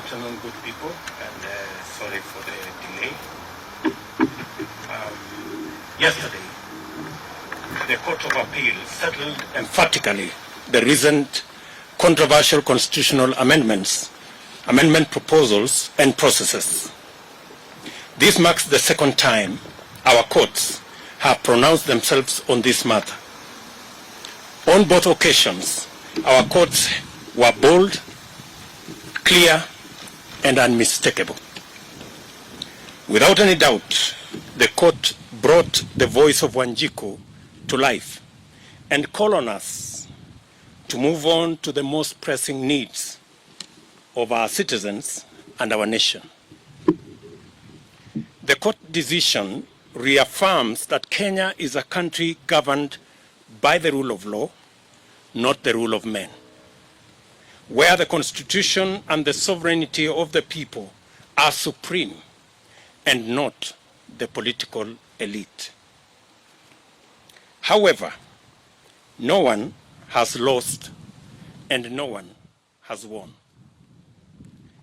afternoon, good people, and sorry for the delay. Yesterday, the Court of Appeal settled emphatically the recent controversial constitutional amendment proposals and processes. This marks the second time our courts have pronounced themselves on this matter. On both occasions, our courts were bold, clear, and unmistakable. Without any doubt, the court brought the voice of Wanjiku to life and called on us to move on to the most pressing needs of our citizens and our nation. The court decision reaffirms that Kenya is a country governed by the rule of law, not the rule of men, where the Constitution and the sovereignty of the people are supreme and not the political elite. However, no one has lost and no one has won.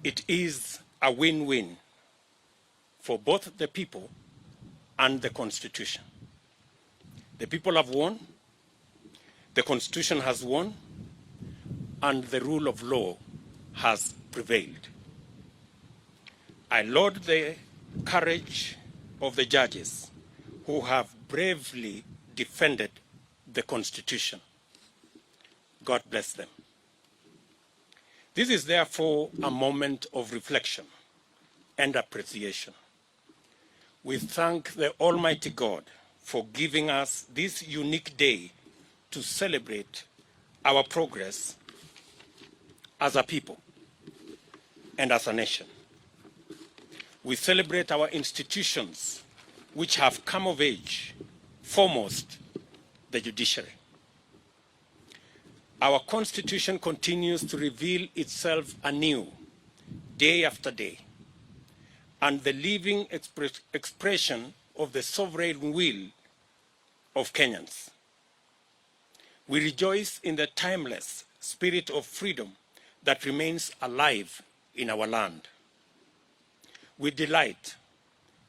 It is a win-win for both the people and the Constitution. The people have won, the Constitution has won, and the rule of law has prevailed. I laud the courage of the judges who have bravely defended the Constitution. God bless them. This is therefore a moment of reflection and appreciation. We thank the Almighty God for giving us this unique day to celebrate our progress as a people and as a nation. We celebrate our institutions which have come of age, foremost the judiciary. Our Constitution continues to reveal itself anew, day after day, and the living expression of the sovereign will of Kenyans. We rejoice in the timeless spirit of freedom that remains alive in our land. We delight,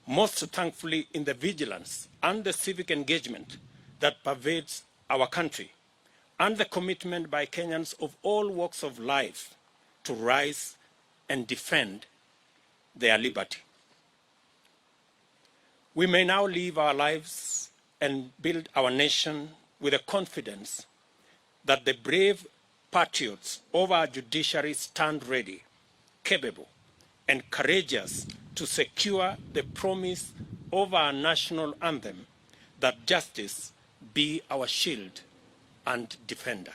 most thankfully, in the vigilance and the civic engagement that pervades our country, and the commitment by Kenyans of all walks of life to rise and defend their liberty. We may now live our lives and build our nation with a confidence that the brave patriots of our judiciary stand ready, capable, and courageous to secure the promise of our national anthem that justice be our shield and defender.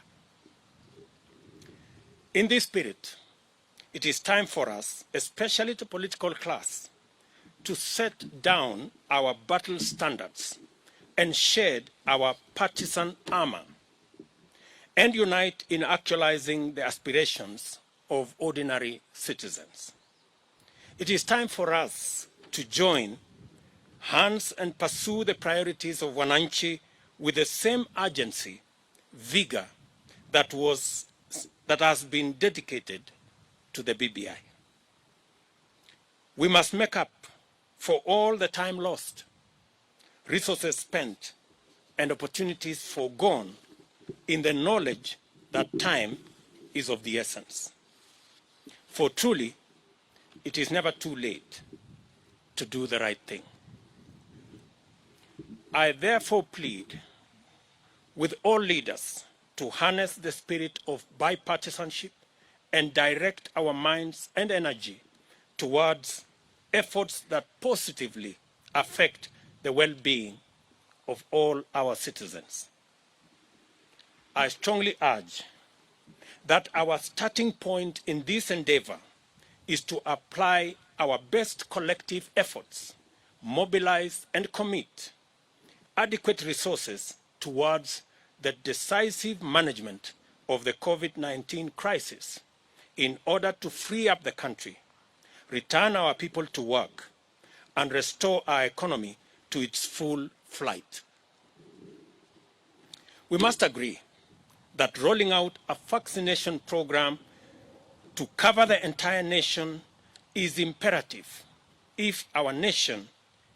In this spirit, it is time for us, especially the political class, to set down our battle standards and shed our partisan armor and unite in actualizing the aspirations of ordinary citizens. It is time for us to join hands and pursue the priorities of Wananchi with the same urgency, vigor that has been dedicated to the BBI. We must make up for all the time lost, resources spent, and opportunities foregone in the knowledge that time is of the essence. For truly, it is never too late to do the right thing. I therefore plead with all leaders to harness the spirit of bipartisanship and direct our minds and energy towards efforts that positively affect the well-being of all our citizens. I strongly urge that our starting point in this endeavor is to apply our best collective efforts, mobilize and commit adequate resources towards the decisive management of the COVID-19 crisis in order to free up the country, return our people to work, and restore our economy to its full flight. We must agree that rolling out a vaccination program to cover the entire nation is imperative if our nation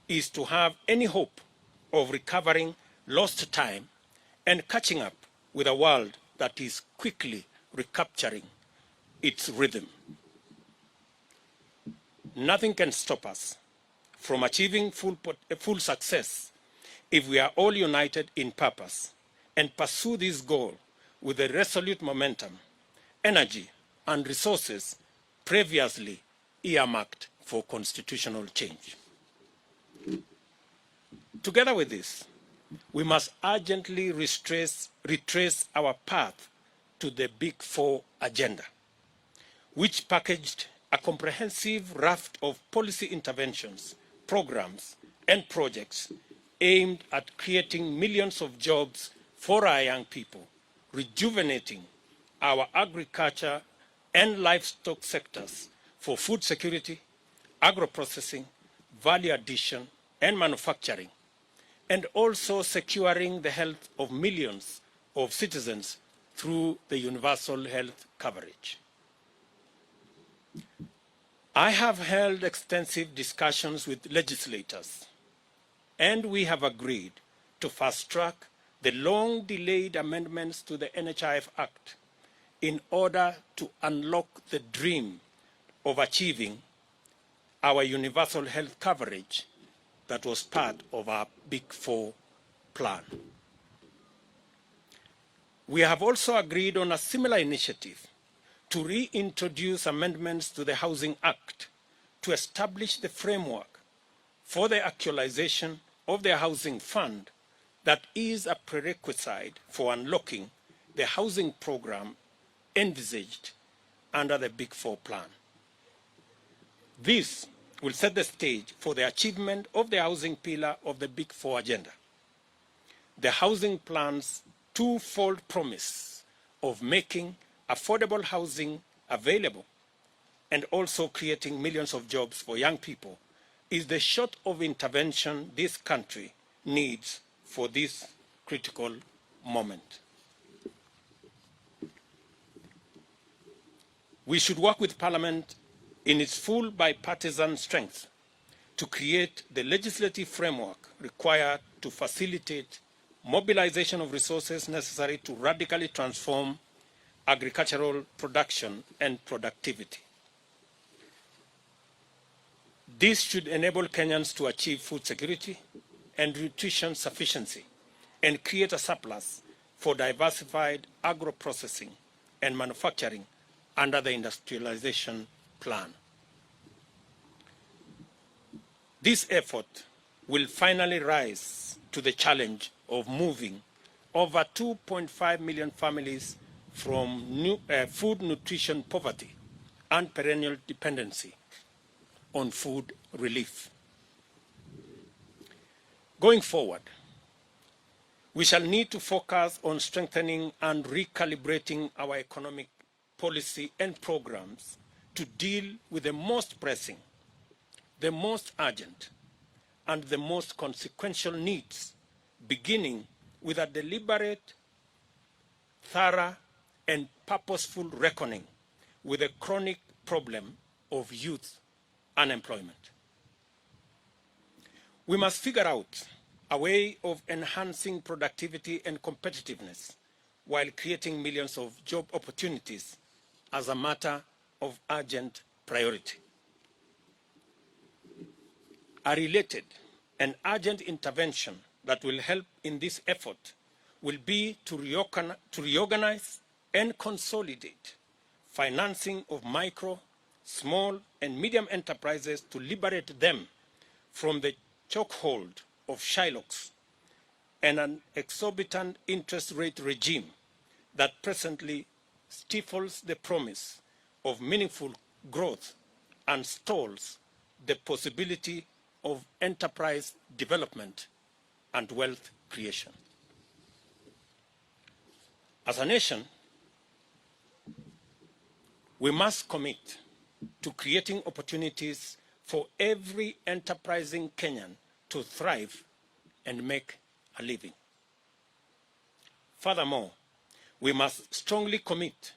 is to have any hope of recovering lost time and catching up with a world that is quickly recapturing its rhythm. Nothing can stop us from achieving full success if we are all united in purpose and pursue this goal with the resolute momentum, energy, and resources previously earmarked for constitutional change. Together with this, we must urgently retrace our path to the Big Four agenda, which packaged a comprehensive raft of policy interventions, programs, and projects aimed at creating millions of jobs for our young people, rejuvenating our agriculture and livestock sectors for food security, agro-processing, value addition, and manufacturing, and also securing the health of millions of citizens through the universal health coverage. I have held extensive discussions with legislators, and we have agreed to fast-track the long-delayed amendments to the NHIF Act in order to unlock the dream of achieving our universal health coverage that was part of our Big Four plan. We have also agreed on a similar initiative to reintroduce amendments to the Housing Act to establish the framework for the actualization of the housing fund that is a prerequisite for unlocking the housing program envisaged under the Big Four plan. This will set the stage for the achievement of the housing pillar of the Big Four agenda. The housing plan's twofold promise of making affordable housing available and also creating millions of jobs for young people is the sort of intervention this country needs for this critical moment. We should work with Parliament in its full bipartisan strength to create the legislative framework required to facilitate mobilization of resources necessary to radically transform agricultural production and productivity. This should enable Kenyans to achieve food security and nutrition sufficiency and create a surplus for diversified agro-processing and manufacturing under the industrialization plan. This effort will finally rise to the challenge of moving over 2.5 million families from food nutrition poverty and perennial dependency on food relief. Going forward, we shall need to focus on strengthening and recalibrating our economic policy and programs to deal with the most pressing, the most urgent, and the most consequential needs, beginning with a deliberate, thorough, and purposeful reckoning with the chronic problem of youth unemployment. We must figure out a way of enhancing productivity and competitiveness while creating millions of job opportunities as a matter of urgent priority. A related and urgent intervention that will help in this effort will be to reorganize and consolidate financing of micro, small, and medium enterprises to liberate them from the chokehold of Shylocks and an exorbitant interest rate regime that presently stifles the promise of meaningful growth and stalls the possibility of enterprise development and wealth creation. As a nation, we must commit to creating opportunities for every enterprising Kenyan to thrive and make a living. Furthermore, we must strongly commit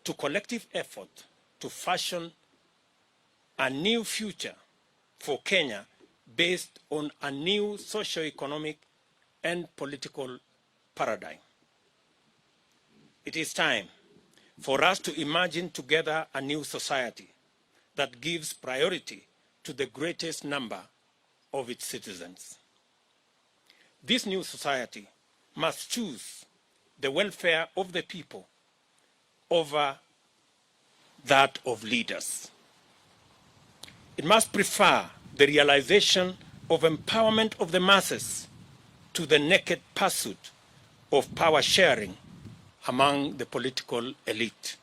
to collective effort to fashion a new future for Kenya based on a new socio-economic and political paradigm. It is time for us to imagine together a new society that gives priority to the greatest number of its citizens. This new society must choose the welfare of the people over that of leaders. It must prefer the realization of empowerment of the masses to the naked pursuit of power sharing among the political elite.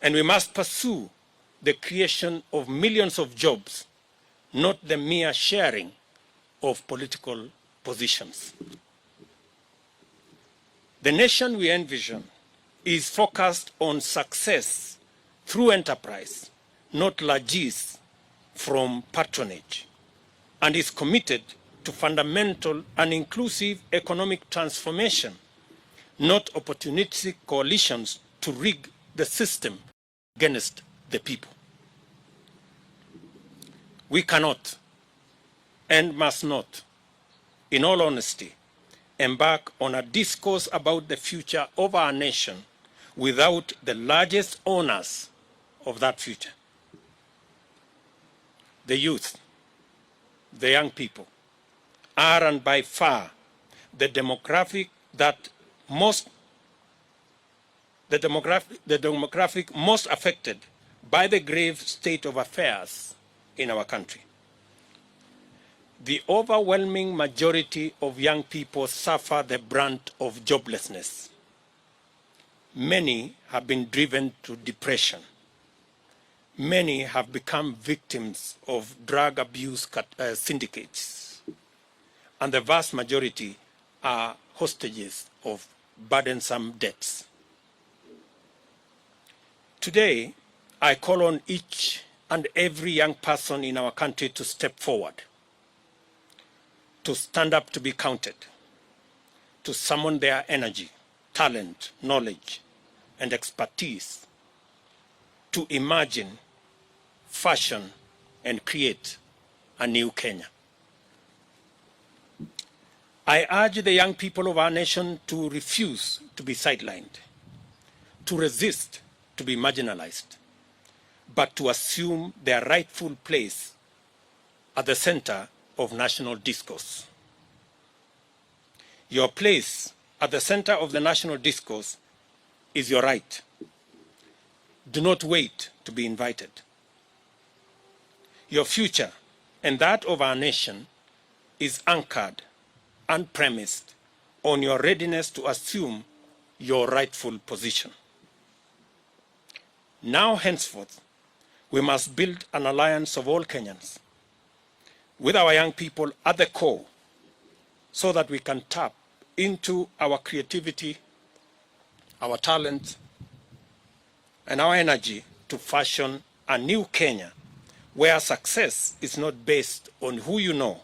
And we must pursue the creation of millions of jobs, not the mere sharing of political positions. The nation we envision is focused on success through enterprise, not largesse from patronage, and is committed to fundamental and inclusive economic transformation, not opportunistic coalitions to rig the system against the people. We cannot and must not, in all honesty, embark on a discourse about the future of our nation without the largest owners of that future: the youth, the young people, are and by far the demographic most affected by the grave state of affairs in our country. The overwhelming majority of young people suffer the brunt of joblessness. Many have been driven to depression. Many have become victims of drug abuse syndicates. And the vast majority are hostages of burdensome debts. Today, I call on each and every young person in our country to step forward, to stand up to be counted, to summon their energy, talent, knowledge, and expertise to imagine, fashion, and create a new Kenya. I urge the young people of our nation to refuse to be sidelined, to resist to be marginalized, but to assume their rightful place at the center of national discourse. Your place at the center of the national discourse is your right. Do not wait to be invited. Your future and that of our nation is anchored and premised on your readiness to assume your rightful position. Now, henceforth, we must build an alliance of all Kenyans, with our young people at the core, so that we can tap into our creativity, our talent, and our energy to fashion a new Kenya where success is not based on who you know,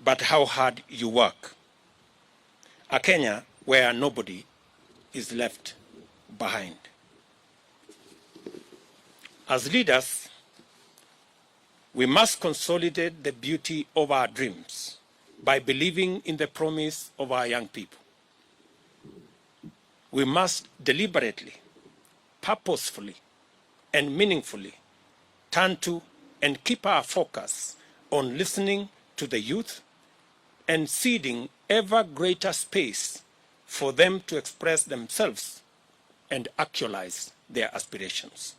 but how hard you work. A Kenya where nobody is left behind. As leaders, we must consolidate the beauty of our dreams by believing in the promise of our young people. We must deliberately, purposefully, and meaningfully turn to and keep our focus on listening to the youth and ceding ever greater space for them to express themselves and actualize their aspirations.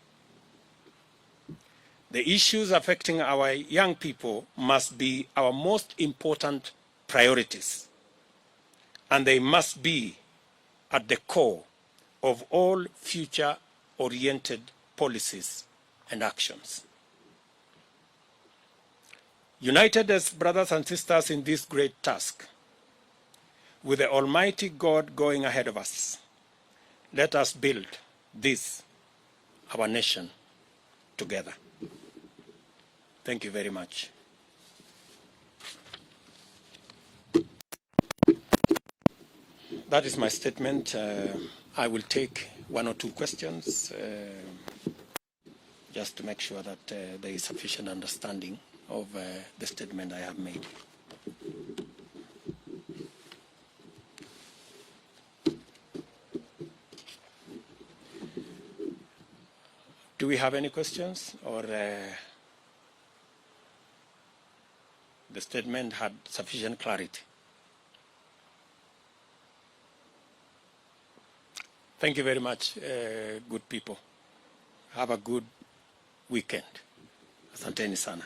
The issues affecting our young people must be our most important priorities, and they must be at the core of all future-oriented policies and actions. United as brothers and sisters in this great task, with the Almighty God going ahead of us, let us build this, our nation, together. Thank you very much. That is my statement. I will take one or two questions just to make sure that there is sufficient understanding of the statement I have made. Do we have any questions, or the statement had sufficient clarity? Thank you very much, good people. Have a good weekend. Asanteni sana.